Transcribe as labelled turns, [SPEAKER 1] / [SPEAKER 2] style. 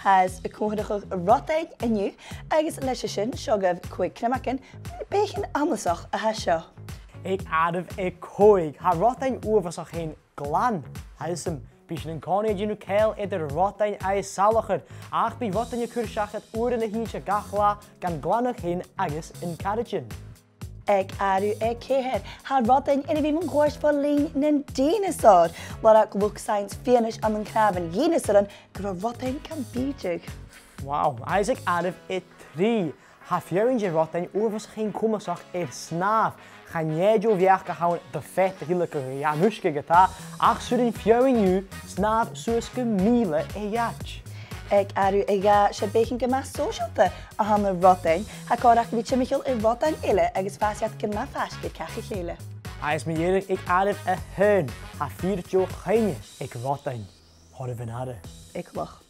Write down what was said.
[SPEAKER 1] has a cóhadach Rodain iniu, agus leis sin seogah Còig Criomagan, béchan amlasach a seo.
[SPEAKER 2] Ik adamh Còig, ha Rodain uafasach hen clann. Haisum, bísin an cónaid inú céil idir Rodain salachar, ach bí Rodain a cuirsachat uair na híse gachla gan glannach hen agus in carriagin.
[SPEAKER 1] Ag aru céhir, ha Rodain ina bhí man ghoirs fá lín nan dinosaur, lar ag look science fianish am an craban dinosaur gur Rodain can bíteag.
[SPEAKER 2] Wow, Isaac adamh trí. Ha fiarin je Rodain uafasach hen cumasach snáf. Gaan jij jo weer gehouden de vet heerlijke januske geta, ach zullen fiarin ju snaap zoals gemiele jatch.
[SPEAKER 1] Ag aru ga se béchan go más sóisialta a hanna Rodain, ha córaach bhí Michael i Rodain eile agus fásiad go má fásca cecha chéile.
[SPEAKER 2] Is me eerlijk, ik adamh hun, ha viert jo geine, ik Rodain. Hadden we naden.
[SPEAKER 1] Ik lach.